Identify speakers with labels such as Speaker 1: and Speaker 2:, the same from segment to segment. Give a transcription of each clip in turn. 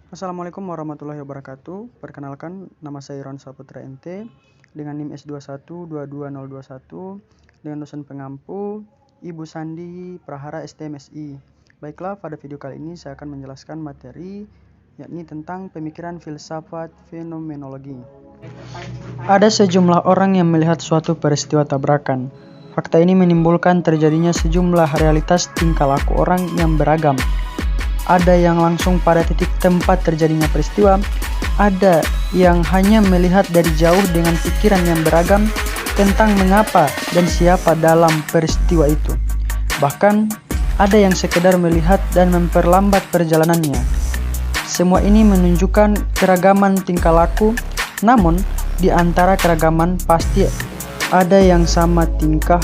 Speaker 1: Assalamualaikum warahmatullahi wabarakatuh. Perkenalkan, nama saya Iron Saputra NT dengan NIM S2122021 dengan dosen pengampu Ibu Sandi Prahara STMSI. Baiklah, pada video kali ini saya akan menjelaskan materi yakni tentang pemikiran filsafat fenomenologi. Ada sejumlah orang yang melihat suatu peristiwa tabrakan. Fakta ini menimbulkan terjadinya sejumlah realitas tingkah laku orang yang beragam. Ada yang langsung pada titik tempat terjadinya peristiwa, ada yang hanya melihat dari jauh dengan pikiran yang beragam tentang mengapa dan siapa dalam peristiwa itu. Bahkan, ada yang sekedar melihat dan memperlambat perjalanannya. Semua ini menunjukkan keragaman tingkah laku, namun di antara keragaman pasti ada yang sama tingkah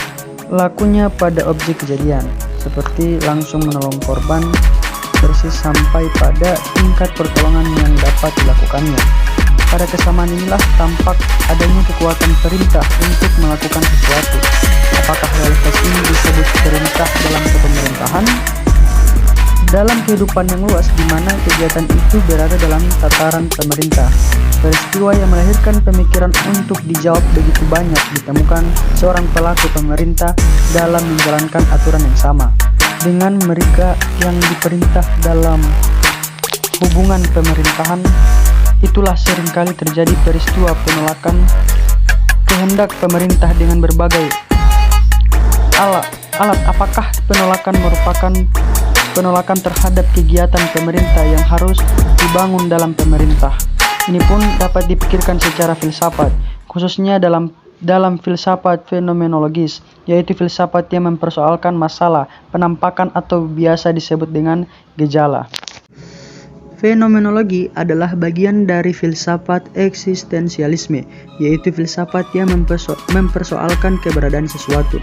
Speaker 1: lakunya pada objek kejadian, seperti langsung menolong korban, persis sampai pada tingkat pertolongan yang dapat dilakukannya. Pada kesamaan inilah tampak adanya kekuatan perintah untuk melakukan sesuatu. Apakah realitas ini disebut perintah dalam kepemerintahan? Dalam kehidupan yang luas di mana kegiatan itu berada dalam tataran pemerintah, peristiwa yang melahirkan pemikiran untuk dijawab begitu banyak ditemukan seorang pelaku pemerintah dalam menjalankan aturan yang sama dengan mereka yang diperintah dalam hubungan pemerintahan. Itulah seringkali terjadi peristiwa penolakan kehendak pemerintah dengan berbagai alat. Apakah penolakan merupakan penolakan terhadap kegiatan pemerintah yang harus dibangun dalam pemerintah? Ini pun dapat dipikirkan secara filsafat, khususnya dalam filsafat fenomenologis, yaitu filsafat yang mempersoalkan masalah, penampakan atau biasa disebut dengan gejala. Fenomenologi adalah bagian dari filsafat eksistensialisme, yaitu filsafat yang mempersoalkan keberadaan sesuatu.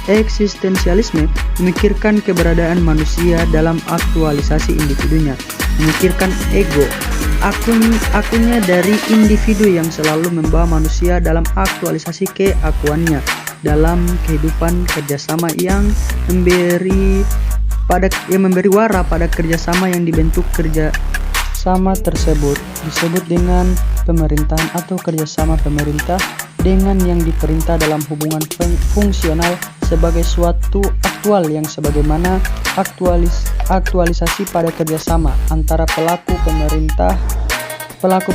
Speaker 1: Eksistensialisme memikirkan keberadaan manusia dalam aktualisasi individunya, memikirkan ego, akunya dari individu yang selalu membawa manusia dalam aktualisasi keakuannya dalam kehidupan kerjasama yang memberi wara pada kerjasama yang dibentuk. Kerjasama tersebut disebut dengan pemerintahan atau kerjasama pemerintah dengan yang diperintah dalam hubungan fungsional sebagai suatu aktual yang sebagaimana aktualisasi pada kerjasama antara pelaku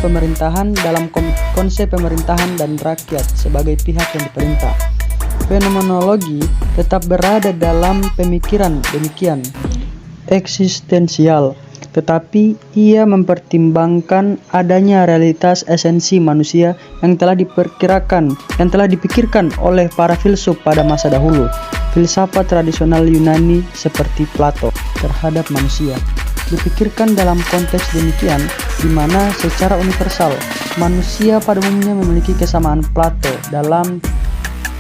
Speaker 1: pemerintahan dalam konsep pemerintahan dan rakyat sebagai pihak yang diperintah. Fenomenologi tetap berada dalam pemikiran demikian eksistensial, tetapi ia mempertimbangkan adanya realitas esensi manusia yang telah dipikirkan oleh para filsuf pada masa dahulu. Filsafat tradisional Yunani seperti Plato terhadap manusia dipikirkan dalam konteks demikian, di mana secara universal manusia pada umumnya memiliki kesamaan Plato dalam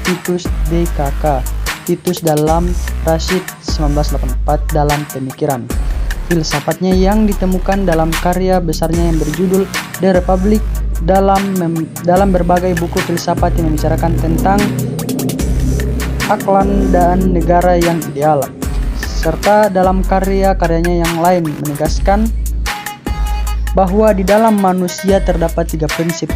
Speaker 1: Titus DKK, Titus dalam Rashid 1984 dalam pemikiran. Filsafatnya yang ditemukan dalam karya besarnya yang berjudul The Republic, dalam berbagai buku filsafat yang membicarakan tentang akhlak dan negara yang ideal, serta dalam karya-karyanya yang lain menegaskan bahwa di dalam manusia terdapat 3 prinsip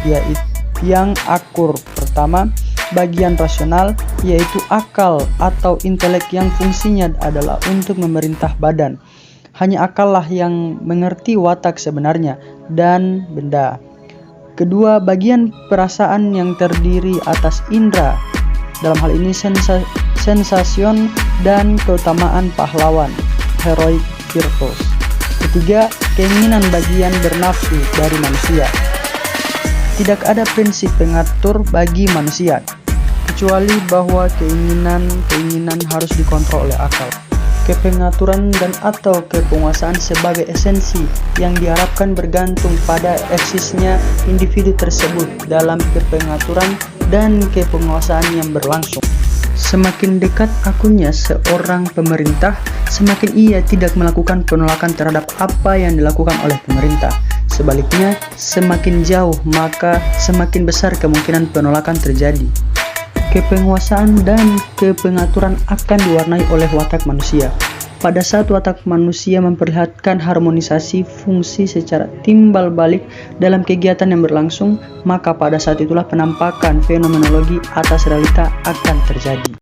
Speaker 1: yang akur. Pertama, bagian rasional, yaitu akal atau intelek yang fungsinya adalah untuk memerintah badan. Hanya akallah yang mengerti watak sebenarnya dan benda. Kedua, bagian perasaan yang terdiri atas indera, dalam hal ini sensation dan keutamaan pahlawan, heroic virtues. Ketiga, keinginan bagian bernafsu dari manusia. Tidak ada prinsip pengatur bagi manusia, kecuali bahwa keinginan harus dikontrol oleh akal. Kepengaturan dan atau kepenguasaan sebagai esensi yang diharapkan bergantung pada eksisnya individu tersebut dalam kepengaturan dan kepenguasaan yang berlangsung. Semakin dekat akunya seorang pemerintah, semakin ia tidak melakukan penolakan terhadap apa yang dilakukan oleh pemerintah. Sebaliknya, semakin jauh maka semakin besar kemungkinan penolakan terjadi. Kepenguasaan dan kepengaturan akan diwarnai oleh watak manusia. Pada saat watak manusia memperlihatkan harmonisasi fungsi secara timbal balik dalam kegiatan yang berlangsung, maka pada saat itulah penampakan fenomenologi atas realita akan terjadi.